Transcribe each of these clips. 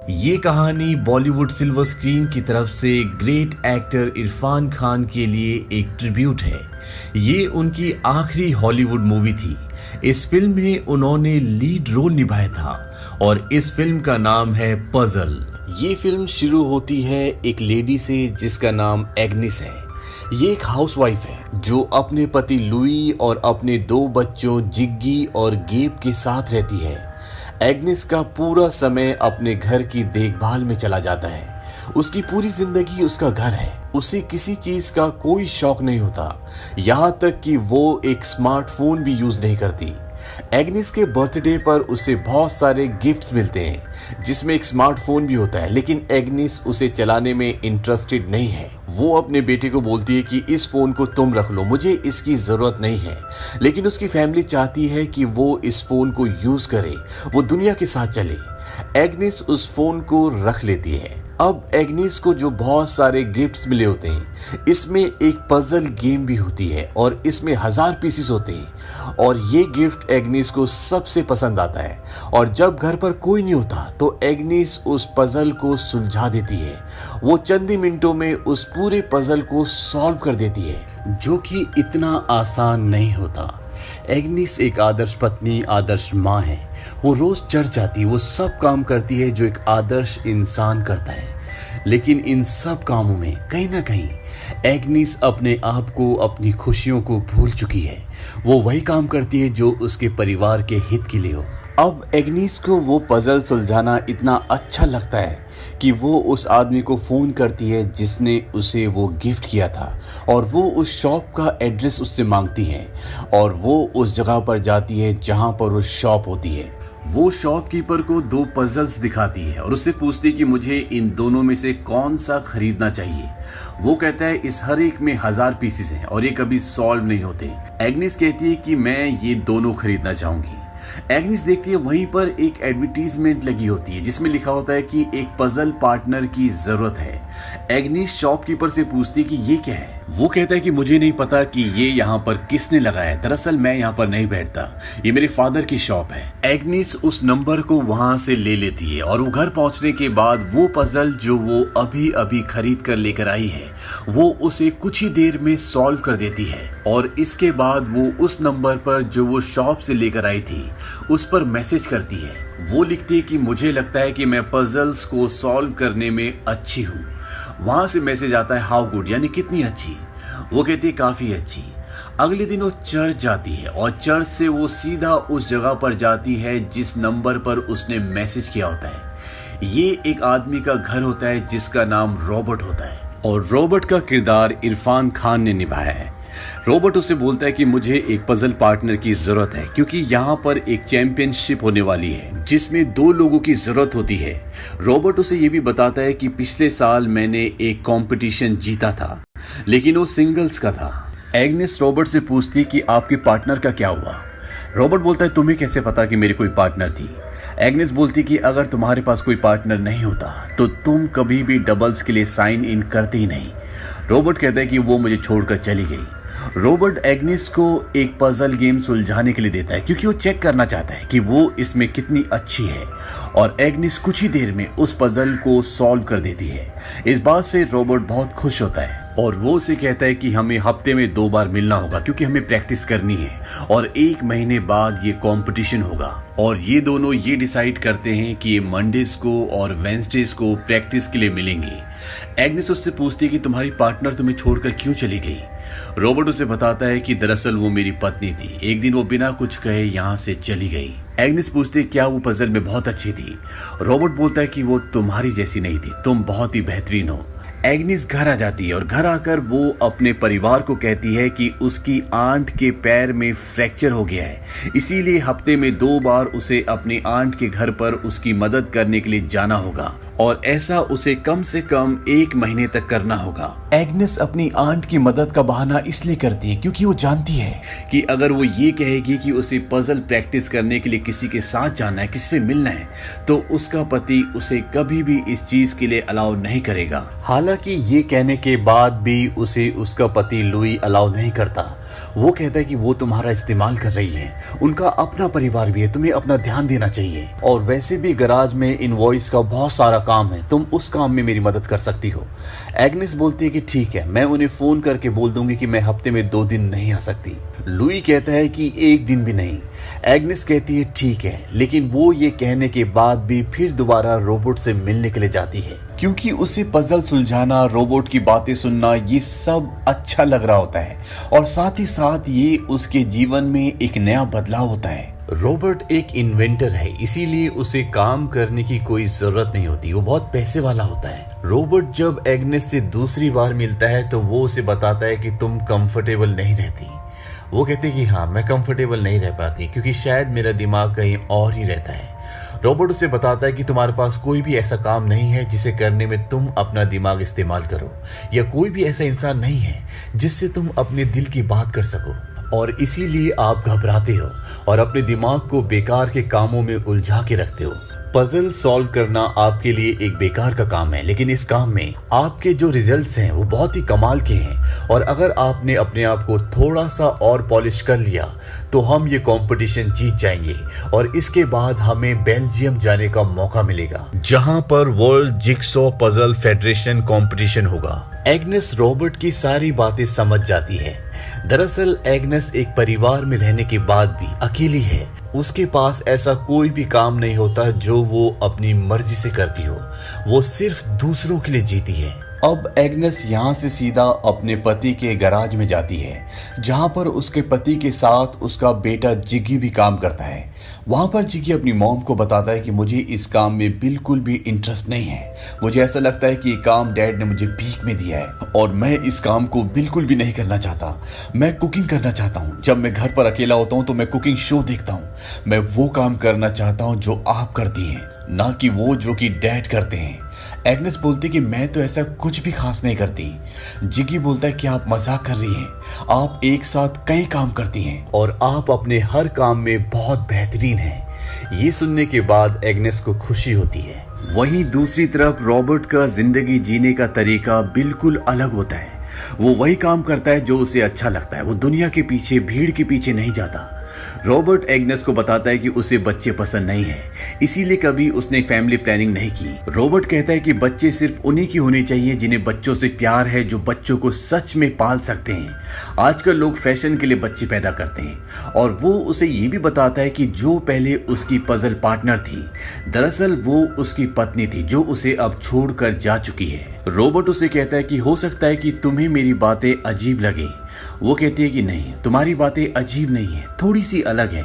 ये कहानी Bollywood silver screen की तरफ से ग्रेट एक्टर इरफान खान के लिए एक ट्रिब्यूट है। ये उनकी आखिरी हॉलीवुड मूवी थी। इस फिल्म में उन्होंने लीड रोल निभाया था और इस फिल्म का नाम है पजल। ये फिल्म शुरू होती है एक लेडी से जिसका नाम एग्निस है। ये एक हाउसवाइफ है जो अपने पति लुई और अपने 2 बच्चों जिग्गी और गेब के साथ रहती है। एग्निस का पूरा समय अपने घर की देखभाल में चला जाता है। उसकी पूरी जिंदगी उसका घर है। उसे किसी चीज का कोई शौक नहीं होता, यहाँ तक कि वो एक स्मार्टफोन भी यूज नहीं करती। एग्निस के बर्थडे पर उसे बहुत सारे गिफ्ट्स मिलते हैं जिसमें एक स्मार्टफोन भी होता है, लेकिन एग्निस उसे चलाने में इंटरेस्टेड नहीं है। वो अपने बेटे को बोलती है कि इस फोन को तुम रख लो, मुझे इसकी जरूरत नहीं है। लेकिन उसकी फैमिली चाहती है कि वो इस फोन को यूज करे, वो दुनिया के साथ चले। एग्निस उस फोन को रख लेती है। अब एग्निस को जो बहुत सारे गिफ्ट्स मिले होते हैं, इसमें एक पजल गेम भी होती है और इसमें 1000 पीसेस होते हैं और ये गिफ्ट एग्निस को सबसे पसंद आता है। और जब घर पर कोई नहीं होता तो एग्निस उस पजल को सुलझा देती है। वो चंद ही मिनटों में उस पूरे पजल को सॉल्व कर देती है, जो कि इतना आसान नहीं होता। एग्निस एक आदर्श पत्नी, आदर्श माँ है। वो रोज चर्च जाती है, वो सब काम करती है जो एक आदर्श इंसान करता है। लेकिन इन सब कामों में कहीं ना कहीं एग्निस अपने आप को, अपनी खुशियों को भूल चुकी है। वो वही काम करती है जो उसके परिवार के हित के लिए हो। अब एग्निस को वो पजल सुलझाना इतना अच्छा लगता है कि वो उस आदमी को फोन करती है जिसने उसे वो गिफ्ट किया था और वो उस शॉप का एड्रेस उससे मांगती है और वो उस जगह पर जाती है जहां पर वो शॉप होती है। वो शॉपकीपर को 2 पजल्स दिखाती है और उससे पूछती है कि मुझे इन दोनों में से कौन सा खरीदना चाहिए। वो कहता है इस हर एक में 1000 पीसेस हैं और ये कभी सॉल्व नहीं होते। एग्निस कहती है कि मैं ये दोनों खरीदना चाहूंगी। एग्निस देखती है वहीं पर एक एडवर्टीजमेंट लगी होती है जिसमें लिखा होता है कि एक पजल पार्टनर की जरूरत है। एग्निस शॉपकीपर से पूछती है कि ये क्या है। वो कहता है कि मुझे नहीं पता कि ये यहाँ पर किसने लगाया है, दरअसल मैं यहाँ पर नहीं बैठता, ये मेरे फादर की शॉप है। एग्निस उस नंबर को वहां से ले लेती है और वो घर पहुंचने के बाद वो पजल जो वो अभी अभी खरीद कर लेकर आई है वो उसे कुछ ही देर में सॉल्व कर देती है। और इसके बाद वो उस नंबर पर जो वो शॉप से लेकर आई थी उस पर मैसेज करती है। वो लिखती है कि मुझे लगता है कि मैं पजल्स को सॉल्व करने में अच्छी हूँ। वहां से मैसेज आता है हाउ गुड, यानी कितनी अच्छी। वो कहती है काफी अच्छी। अगले दिन वो चर्च जाती है और चर्च से वो सीधा उस जगह पर जाती है जिस नंबर पर उसने मैसेज किया होता है। ये एक आदमी का घर होता है जिसका नाम रॉबर्ट होता है और रॉबर्ट का किरदार इरफान खान ने निभाया है। रॉबर्ट उसे बोलता है कि मुझे एक पजल पार्टनर की जरूरत है क्योंकि यहाँ पर एक चैंपियनशिप होने वाली है जिसमें 2 लोगों की जरूरत होती है। रॉबर्ट उसे ये भी बताता है कि पिछले साल मैंने एक कंपटीशन जीता था लेकिन वो सिंगल्स का था। एग्निस रॉबर्ट से पूछती कि आपके पार्टनर का क्या हुआ। रॉबर्ट बोलता है तुम्हें कैसे पता कि मेरी कोई पार्टनर थी। एग्निस बोलती कि अगर तुम्हारे पास कोई पार्टनर नहीं होता तो तुम कभी भी डबल्स के लिए साइन इन करते ही नहीं। रॉबर्ट कहता है कि वो मुझे छोड़कर चली गई। रॉबर्ट एग्निस को एक पजल गेम सुलझाने के लिए देता है क्योंकि वो चेक करना चाहता है कि वो इसमें कितनी अच्छी है और एग्निस कुछ ही देर में उस पजल को सॉल्व कर देती है। इस बात से रॉबर्ट बहुत खुश होता है और वो उसे कहता है कि हमें हफ्ते में 2 बार मिलना होगा क्योंकि हमें प्रैक्टिस करनी है और 1 महीने बाद ये कंपटीशन होगा। और ये दोनों ये डिसाइड करते हैं कि ये मंडेज को और वेंसडेज को प्रैक्टिस के लिए मिलेंगे। एग्निस उससे पूछती है कि तुम्हारी पार्टनर तुम्हें छोड़कर क्यों चली गई। रॉबर्ट उसे बताता है कि दरअसल वो मेरी पत्नी थी, एक दिन वो बिना कुछ कहे यहाँ से चली गई। एग्निस पूछती है क्या वो पजल में बहुत अच्छी थी। रॉबर्ट बोलता है कि वो तुम्हारी जैसी नहीं थी, तुम बहुत ही बेहतरीन हो। एग्निस घर आ जाती है और घर आकर वो अपने परिवार को कहती है कि उसकी आंट के पैर में फ्रैक्चर हो गया है, इसीलिए हफ्ते में 2 बार उसे अपनी आंट के घर पर उसकी मदद करने के लिए जाना होगा। और ऐसा उसे कम से कम 1 महीने तक करना होगा। एग्नेस अपनी आंट की मदद का बहाना इसलिए करती है क्योंकि वो जानती है कि अगर वो ये कहेगी कि उसे पजल प्रैक्टिस करने के लिए किसी के साथ जाना है, किसी से मिलना है, तो उसका पति उसे कभी भी इस चीज के लिए अलाउ नहीं करेगा। हालांकि ये कहने के बाद भी उसे उसका पति लुई अलाउ नहीं करता। वो कहता है कि वो तुम्हारा इस्तेमाल कर रही है, उनका अपना परिवार भी है, तुम्हें अपना ध्यान देना चाहिए, और वैसे भी गराज में इनवॉइस का बहुत सारा काम है, तुम उस काम में मेरी मदद कर सकती हो। एग्नेस बोलती है कि ठीक है, मैं उन्हें फोन करके बोल दूंगी कि मैं हफ्ते में 2 दिन नहीं आ सकती। लुई कहता है कि 1 दिन भी नहीं। एग्नेस कहती है ठीक है, लेकिन वो ये कहने के बाद भी फिर दोबारा रोबोट से मिलने के लिए जाती है क्योंकि उसे पजल सुलझाना, रोबोट की बातें सुनना, ये सब अच्छा लग रहा होता है और साथ ही साथ ये उसके जीवन में एक नया बदलाव होता है। रोबोट एक इन्वेंटर है, इसीलिए उसे काम करने की कोई जरूरत नहीं होती, वो बहुत पैसे वाला होता है। रोबोट जब एग्नेस से दूसरी बार मिलता है तो वो उसे बताता है कि तुम कंफर्टेबल नहीं रहती। वो कहते कि हाँ, मैं कंफर्टेबल नहीं रह पाती क्योंकि शायद मेरा दिमाग कहीं और ही रहता है। रोबोट उसे बताता है कि तुम्हारे पास कोई भी ऐसा काम नहीं है जिसे करने में तुम अपना दिमाग इस्तेमाल करो, या कोई भी ऐसा इंसान नहीं है जिससे तुम अपने दिल की बात कर सको, और इसीलिए आप घबराते हो और अपने दिमाग को बेकार के कामों में उलझा के रखते हो। पजल सॉल्व करना आपके लिए एक बेकार का काम है, लेकिन इस काम में आपके जो रिजल्ट्स हैं वो बहुत ही कमाल के हैं, और अगर आपने अपने आप को थोड़ा सा और पॉलिश कर लिया तो हम ये कंपटीशन जीत जाएंगे, और इसके बाद हमें बेल्जियम जाने का मौका मिलेगा जहां पर world jigsaw puzzle federation competition होगा। एग्नेस रोबोट की सारी बातें समझ जाती है। दरअसल एग्नेस एक परिवार में रहने के बाद भी अकेली है, उसके पास ऐसा कोई भी काम नहीं होता जो वो अपनी मर्जी से करती हो, वो सिर्फ दूसरों के लिए जीती है। अब एग्नेस यहाँ से सीधा अपने पति के गैराज में जाती है जहाँ पर उसके पति के साथ उसका बेटा जिगी भी काम करता है। वहाँ पर जिगी अपनी मॉम को बताता है कि मुझे इस काम में बिल्कुल भी इंटरेस्ट नहीं है, मुझे ऐसा लगता है कि ये काम डैड ने मुझे भीख में दिया है और मैं इस काम को बिल्कुल भी नहीं करना चाहता। मैं कुकिंग करना चाहता हूँ, जब मैं घर पर अकेला होता हूँ तो मैं कुकिंग शो देखता हूँ। मैं वो काम करना चाहता हूँ जो आप करती हैं, ना कि वो जो कि डैड करते हैं। एग्नेस बोलती कि मैं तो ऐसा कुछ भी खास नहीं करती। जिगी बोलता है कि आप मजाक कर रही हैं, आप एक साथ कई काम करती हैं और आप अपने हर काम में बहुत बेहतरीन हैं। ये सुनने के बाद एग्नेस को खुशी होती है। वहीं दूसरी तरफ रॉबर्ट का जिंदगी जीने का तरीका बिल्कुल अलग होता है। वो वही काम करता है जो उसे अच्छा लगता है, वो दुनिया के पीछे, भीड़ के पीछे नहीं जाता। रॉबर्ट एग्नेस को बताता है कि उसे बच्चे पसंद नहीं है, इसीलिए कभी उसने फैमिली प्लानिंग नहीं की। रॉबर्ट कहता है कि बच्चे सिर्फ उन्हीं की होनी चाहिए जिन्हें बच्चों से प्यार है, जो बच्चों को सच में पाल सकते हैं। आजकल लोग फैशन के लिए बच्चे पैदा करते हैं, और वो उसे ये भी बताता है कि जो पहले उसकी पजल पार्टनर थी, दरअसल वो उसकी पत्नी थी जो उसे अब छोड़कर जा चुकी है। रॉबर्ट उसे कहता है कि हो सकता है कि तुम्हें मेरी बातें अजीब लगे। वो कहती है कि नहीं, तुम्हारी बातें अजीब नहीं है, थोड़ी सी अलग है,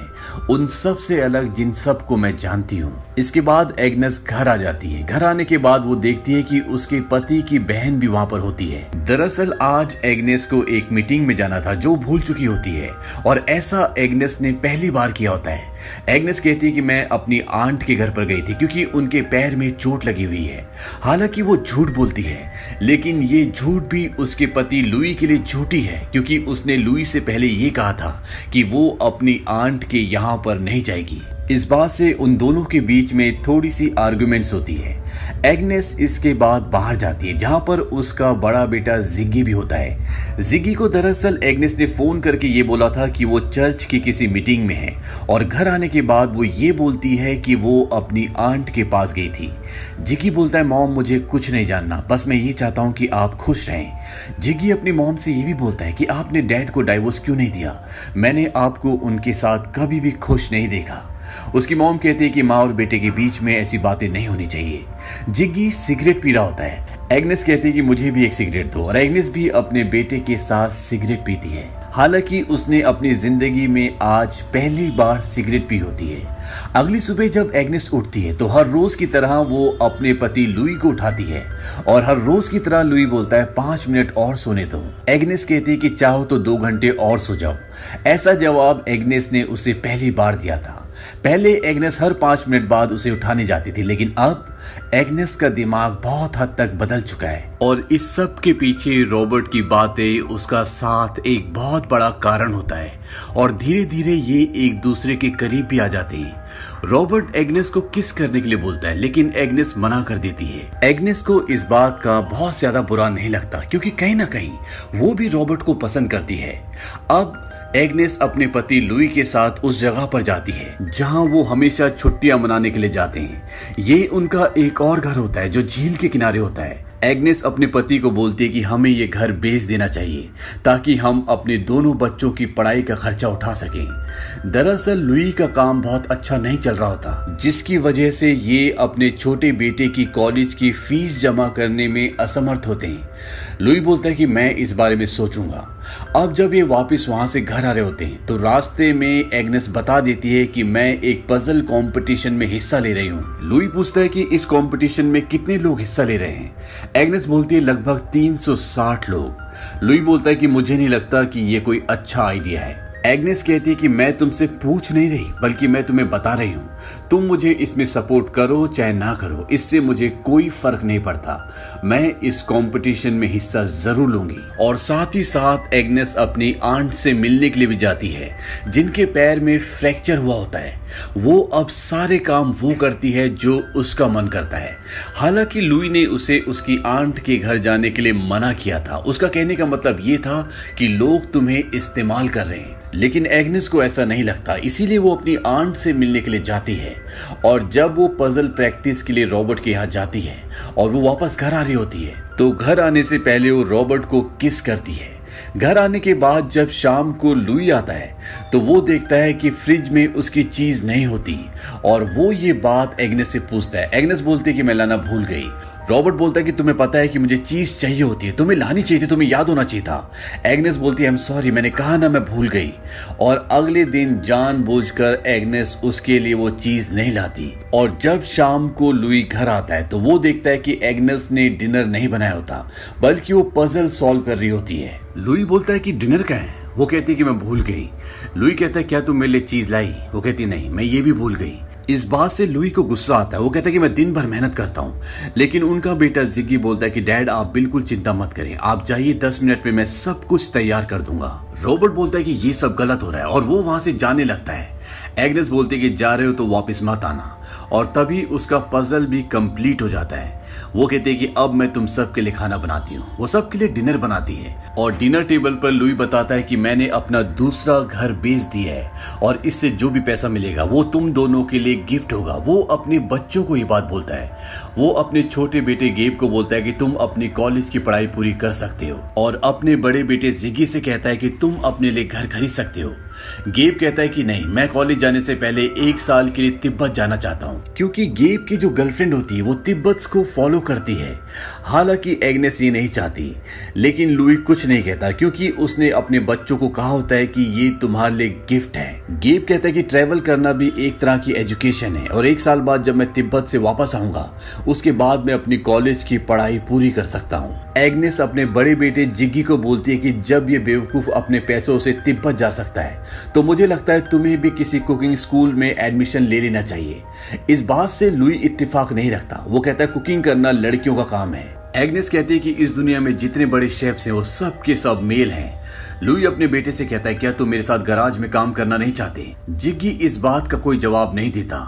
उन सब से अलग जिन सब को मैं जानती हूँ। इसके बाद एग्नेस घर आ जाती है। घर आने के बाद वो देखती है कि उसके पति की बहन भी वहाँ पर होती है। दरअसल आज एग्नेस को एक मीटिंग में जाना था जो भूल चुकी होती है, और ऐसा एग्नेस ने पहली बार किया होता है। एग्नेस कहती है कि मैं अपनी आंट के घर पर गई थी क्योंकि उनके पैर में चोट लगी हुई है। हालांकि वो झूठ बोलती है, लेकिन ये झूठ भी उसके पति लुई के लिए झूठी है, क्योंकि उसने लुई से पहले ये कहा था कि वो अपनी आंट के यहाँ पर नहीं जाएगी। इस बात से उन दोनों के बीच में थोड़ी सी आर्गुमेंट्स होती है। एग्नेस इसके बाद बाहर जाती है जहां पर उसका बड़ा बेटा जिगी भी होता है। जिगी को दरअसल एग्नेस ने फोन करके ये बोला था कि वो चर्च की किसी मीटिंग में है, और घर आने के बाद वो ये बोलती है कि वो अपनी आंट के पास गई थी। जिगी बोलता है मॉम, मुझे कुछ नहीं जानना, बस मैं ये चाहता हूँ कि आप खुश रहें। जिगी अपनी मॉम से ये भी बोलता है कि आपने डैड को डाइवोर्स क्यों नहीं दिया, मैंने आपको उनके साथ कभी भी खुश नहीं देखा। उसकी मॉम कहती है कि माँ और बेटे के बीच में ऐसी बातें नहीं होनी चाहिए। जिग्गी सिगरेट पी रहा होता है। एग्नेस कहती है कि मुझे भी एक सिगरेट दो, और एग्नेस भी अपने बेटे के साथ सिगरेट पीती है। हालांकि उसने अपनी जिंदगी में आज पहली बार सिगरेट पी होती है। अगली सुबह जब एग्नेस उठती है तो हर रोज की तरह वो अपने पति लुई को उठाती है, और हर रोज की तरह लुई बोलता है 5 मिनट और सोने दो। एग्नेस कहती है कि चाहो तो 2 घंटे और सो जाओ। ऐसा जवाब एग्नेस ने उसे पहली बार दिया था। पहले एग्नेस हर 5 मिनट बाद उसे उठाने जाती थी, लेकिन अब एग्नेस का दिमाग बहुत हद तक बदल चुका है और इस सब के पीछे रॉबर्ट की बातें, उसका साथ एक बहुत बड़ा कारण होता है और धीरे धीरे ये एक दूसरे के करीब भी आ जाते हैं। रॉबर्ट एग्नेस को किस करने के लिए बोलता है, लेकिन एग्नेस मना कर देती है। एग्नेस को इस बात का बहुत ज्यादा बुरा नहीं लगता क्योंकि कहीं ना कहीं वो भी रॉबर्ट को पसंद करती है। अब एग्नेस अपने पति लुई के साथ उस जगह पर जाती है जहां वो हमेशा छुट्टियां मनाने के लिए जाते हैं। ये उनका एक और घर होता है जो झील के किनारे होता है। एग्नेस अपने पति को बोलती है कि हमें ये घर बेच देना चाहिए ताकि हम अपने दोनों बच्चों की पढ़ाई का खर्चा उठा सकें। दरअसल लुई का काम बहुत अच्छा नहीं चल रहा होता, जिसकी वजह से ये अपने छोटे बेटे की कॉलेज की फीस जमा करने में असमर्थ होते हैं। लुई बोलता है कि मैं इस बारे में सोचूंगा। अब जब ये वापस वहां से घर आ रहे होते हैं तो रास्ते में एग्नेस बता देती है कि मैं एक पजल कंपटीशन में हिस्सा ले रही हूँ। लुई पूछता है कि इस कंपटीशन में कितने लोग हिस्सा ले रहे हैं। एग्नेस बोलती है लगभग 360 लोग। लुई बोलता है कि मुझे नहीं लगता कि ये कोई अच्छा आइडिया है। एग्नेस कहती है कि मैं तुमसे पूछ नहीं रही बल्कि मैं तुम्हें बता रही हूँ, तुम मुझे इसमें सपोर्ट करो चाहे ना करो, इससे मुझे कोई फर्क नहीं पड़ता। मैं इस कंपटीशन में हिस्सा जरूर लूंगी। और साथ ही साथ एग्नेस अपनी आंट से मिलने के लिए भी जाती है जिनके पैर में फ्रैक्चर हुआ होता है। वो अब सारे काम वो करती है जो उसका मन करता है। हालांकि लुई ने उसे उसकी आंट के घर जाने के लिए मना किया था। उसका कहने का मतलब ये था कि लोग तुम्हें इस्तेमाल कर रहे हैं, लेकिन एग्नेस को ऐसा नहीं लगता, इसीलिए वो अपनी आंट से मिलने के लिए जाती है। और जब वो पजल प्रैक्टिस के लिए रॉबर्ट के यहाँ जाती है और वो वापस घर आ रही होती है तो घर आने से पहले वो रॉबर्ट को किस करती है। घर आने के बाद जब शाम को लुई आता है तो वो देखता है कि फ्रिज में उसकी चीज नहीं होती और वो ये बात एग्नेस से पूछता है। एग्नेस बोलती है कि मैं लाना भूल गई। रॉबर्ट बोलता है कि तुम्हें पता है कि मुझे चीज चाहिए होती है, तुम्हें लानी चाहिए थी, तुम्हें याद होना चाहिए था। एग्नेस बोलती है आई एम सॉरी, मैंने कहा ना, मैं भूल गई। और अगले दिन जानबूझकर एग्नेस उसके लिए वो चीज नहीं लाती। और जब शाम को लुई घर आता है तो वो देखता है कि एग्नेस ने डिनर नहीं बनाया होता बल्कि वो पजल सॉल्व कर रही होती है। लुई बोलता है कि डिनर का है। वो कहती है कि मैं भूल गई। लुई कहता है क्या तुम मेरे लिए चीज लाई? वो कहती नहीं, मैं ये भी भूल गई। इस बात से लुई को गुस्सा आता है। वो कहता है कि मैं दिन भर मेहनत करता हूँ, लेकिन उनका बेटा जिग्गी बोलता है कि डैड आप बिल्कुल चिंता मत करें, आप जाइए, 10 मिनट में मैं सब कुछ तैयार कर दूंगा। रॉबर्ट बोलता है कि ये सब गलत हो रहा है और वो वहां से जाने लगता है। एग्नेस बोलती है कि जा रहे हो तो वापस मत आना और तभी उसका पजल भी कंप्लीट हो जाता है। वो कहते हैं कि अब मैं तुम सबके लिए खाना बनाती हूँ। वो सबके लिए डिनर बनाती है और डिनर टेबल पर लुई बताता है कि मैंने अपना दूसरा घर बेच दिया है और इससे जो भी पैसा मिलेगा वो तुम दोनों के लिए गिफ्ट होगा। वो अपने बच्चों को ये बात बोलता है। वो अपने छोटे बेटे गेब को बोलता है कि तुम अपनी कॉलेज की पढ़ाई पूरी कर सकते हो और अपने बड़े बेटे जिग्गी से कहता है कि तुम अपने लिए घर खरीद सकते हो। गेब कहता है कि नहीं, मैं कॉलेज जाने से पहले 1 साल के लिए तिब्बत जाना चाहता हूँ, क्योंकि गेब की जो गर्लफ्रेंड होती है वो तिब्बत को फॉलो करती है। हालांकि एग्नेस ये नहीं चाहती, लेकिन लुई कुछ नहीं कहता क्योंकि उसने अपने बच्चों को कहा होता है कि ये तुम्हारे लिए गिफ्ट है। गेब कहता है कि ट्रैवल करना भी एक तरह की एजुकेशन है और 1 साल बाद जब मैं तिब्बत से वापस आऊंगा उसके बाद मैं अपनी कॉलेज की पढ़ाई पूरी कर सकता हूँ। एग्नेस अपने बड़े बेटे जिग्गी को बोलती है कि जब ये बेवकूफ अपने पैसों से तिब्बत जा सकता है तो मुझे लगता है तुम्हें भी किसी कुकिंग स्कूल में एडमिशन ले लेना चाहिए। इस बात से लुई इत्तेफाक नहीं रखता। वो कहता है कुकिंग करना लड़कियों का काम है। एग्नेस कहती है कि इस दुनिया में जितने बड़े शेफ्स हैं वो सब के सब मेल हैं। लुई अपने बेटे से कहता है क्या तुम मेरे साथ गराज में काम करना नहीं चाहते? जिग्गी इस बात का कोई जवाब नहीं देता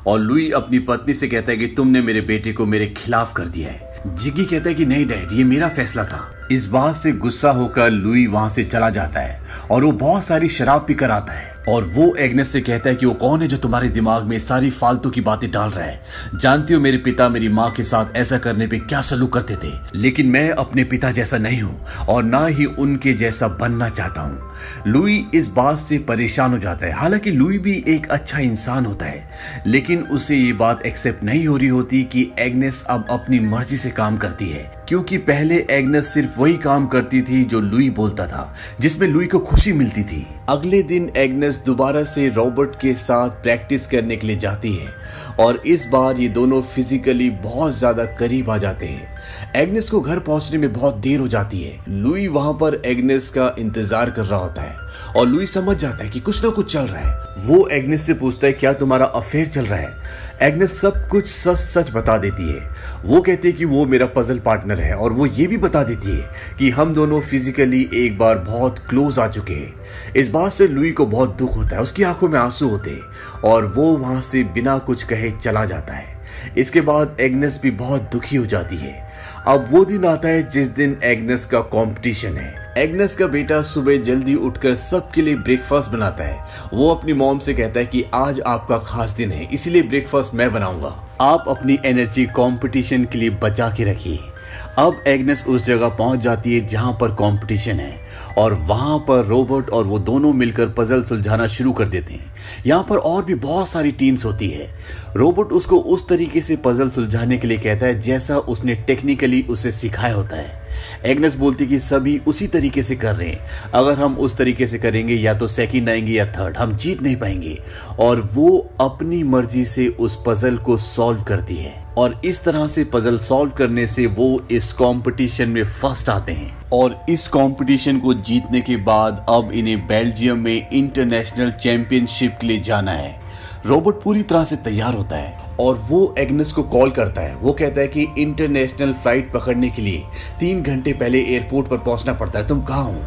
और लुई अपनी पत्नी से कहता है कि तुमने मेरे बेटे को मेरे खिलाफ कर दिया है। जिग्गी कहता है कि नहीं डैड, ये मेरा फैसला था। इस बात से गुस्सा होकर लुई वहां से चला जाता है और वो बहुत सारी शराब पीकर आता है और वो एग्नेस से कहता है कि वो कौन है जो तुम्हारे दिमाग में सारी फालतू की बातें डाल रहा है। जानती हो मेरे पिता मेरी माँ के साथ ऐसा करने पे क्या सलूक करते थे, लेकिन मैं अपने पिता जैसा नहीं हूँ और ना ही उनके जैसा बनना चाहता हूँ। लुई इस बात से परेशान हो जाता है। हालांकि लुई भी एक अच्छा इंसान होता है, लेकिन उसे ये बात एक्सेप्ट नहीं हो रही होती कि एग्नेस अब अपनी मर्जी से काम करती है, क्योंकि पहले एग्नेस सिर्फ वही काम करती थी जो लुई बोलता था, जिसमें लुई को खुशी मिलती थी। अगले दिन एग्नेस दोबारा से रॉबर्ट के साथ प्रैक्टिस करने के लिए जाती है और इस बार ये दोनों फिजिकली बहुत ज्यादा करीब आ जाते हैं। एग्नेस को घर पहुंचने में बहुत देर हो जाती है। लुई वहां पर एग्नेस का इंतजार कर रहा होता है और लुई समझ जाता है कि कुछ ना कुछ चल रहा है। वो एग्नेस से पूछता है क्या तुम्हारा अफेयर चल रहा है। एग्नेस सब कुछ सच सच बता देती है। वो कहती है कि वो मेरा पजल पार्टनर है और वो ये भी बता देती है कि हम दोनों फिजिकली एक बार बहुत क्लोज आ चुके हैं। इस बात से लुई को बहुत दुख होता है, उसकी आंखों में आंसू होते हैं और वो वहां से बिना कुछ कहे चला जाता है। इसके बाद एग्नेस भी बहुत दुखी हो जाती है। अब वो दिन आता है जिस दिन एग्नेस का कंपटीशन है। एग्नेस का बेटा सुबह जल्दी उठकर सबके लिए ब्रेकफास्ट बनाता है। वो अपनी मॉम से कहता है कि आज आपका खास दिन है, इसीलिए ब्रेकफास्ट मैं बनाऊंगा। आप अपनी एनर्जी कंपटीशन के लिए बचा के रखिए। अब एग्नेस उस जगह पहुंच जाती है जहां पर कंपटीशन है और वहां पर रॉबर्ट और वो दोनों मिलकर पजल सुलझाना शुरू कर देते हैं। यहाँ पर और भी बहुत सारी टीम्स होती है। रॉबर्ट उसको उस तरीके से पजल सुलझाने के लिए कहता है जैसा उसने टेक्निकली उसे सिखाया होता है। एग्नेस बोलती कि सभी उसी तरीके से कर रहे हैं, अगर हम उस तरीके से करेंगे या तो सेकंड आएंगे या थर्ड, हम जीत नहीं पाएंगे। और वो अपनी मर्जी से उस पजल को सॉल्व करती है और इस तरह से पजल सॉल्व करने से वो इस कंपटीशन में फर्स्ट आते हैं। और इस कंपटीशन को जीतने के बाद अब इन्हें बेल्जियम में इंटरनेशनल चैंपियनशिप के लिए जाना है। रॉबर्ट पूरी तरह से तैयार होता है और वो एग्नेस को कॉल करता है। वो कहता है कि इंटरनेशनल फ्लाइट पकड़ने के लिए 3 घंटे पहले एयरपोर्ट पर पहुंचना पड़ता है, तुम कहाँ हो?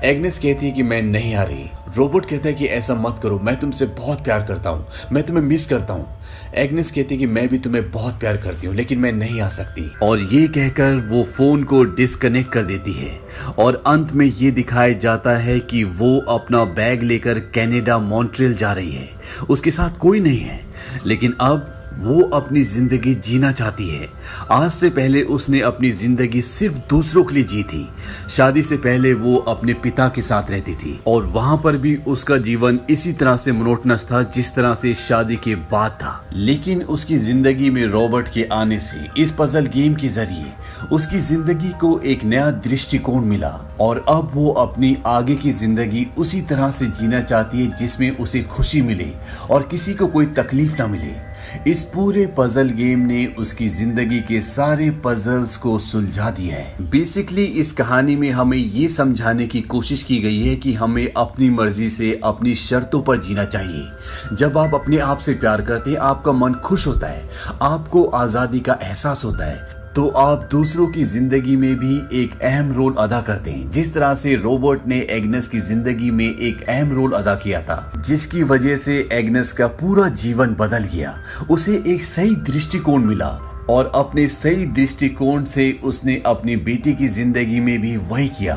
एग्नेस कहती है कि मैं नहीं आ रही। रॉबर्ट कहता है कि ऐसा मत करो, मैं तुमसे बहुत प्यार करता हूँ, मैं तुम्हें मिस करता हूँ। एग्नेस कहती है कि मैं भी तुम्हें बहुत प्यार करती हूँ लेकिन मैं नहीं आ सकती। और ये कहकर वो फोन को डिस्कनेक्ट कर देती है और अंत में ये दिखाया जाता है कि वो अपना बैग लेकर कनाडा मॉन्ट्रियल जा रही है। उसके साथ कोई नहीं है लेकिन अब वो अपनी जिंदगी जीना चाहती है। आज से पहले उसने अपनी जिंदगी सिर्फ दूसरों के लिए जी थी। शादी से पहले वो अपने पिता के साथ रहती थी और वहां पर भी उसका जीवन इसी तरह से मोनोटोनस था जिस तरह से शादी के बाद था। लेकिन उसकी जिंदगी में रॉबर्ट के आने से इस पजल गेम के जरिए उसकी जिंदगी को एक नया दृष्टिकोण मिला और अब वो अपनी आगे की जिंदगी उसी तरह से जीना चाहती है जिसमें उसे खुशी मिले और किसी को कोई तकलीफ ना मिले। इस पूरे पजल गेम ने उसकी जिंदगी के सारे पजल्स को सुलझा दिया है। बेसिकली इस कहानी में हमें ये समझाने की कोशिश की गई है कि हमें अपनी मर्जी से अपनी शर्तों पर जीना चाहिए। जब आप अपने आप से प्यार करते हैं, आपका मन खुश होता है, आपको आजादी का एहसास होता है, तो आप दूसरों की जिंदगी में भी एक अहम रोल अदा करते हैं। जिस तरह से रॉबर्ट ने एग्नेस की जिंदगी में एक अहम रोल अदा किया था जिसकी वजह से एग्नेस का पूरा जीवन बदल गया। उसे एक सही दृष्टिकोण मिला और अपने सही दृष्टिकोण से उसने अपनी बेटी की जिंदगी में भी वही किया।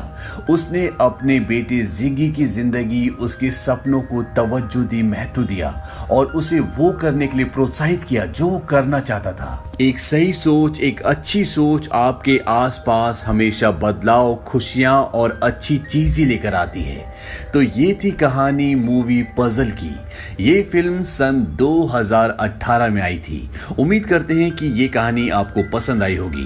उसने अपने बेटे जिग्गी की जिंदगी, उसके सपनों को तवज्जो दी, महत्व दिया और उसे वो करने के लिए प्रोत्साहित किया जो वो करना चाहता था। एक सही सोच, एक अच्छी सोच आपके आसपास हमेशा बदलाव, खुशियां और अच्छी चीजें लेकर आती है। तो ये थी कहानी मूवी पजल की। ये फिल्म सन 2018 में आई थी। उम्मीद करते हैं कि ये कहानी आपको पसंद आई होगी।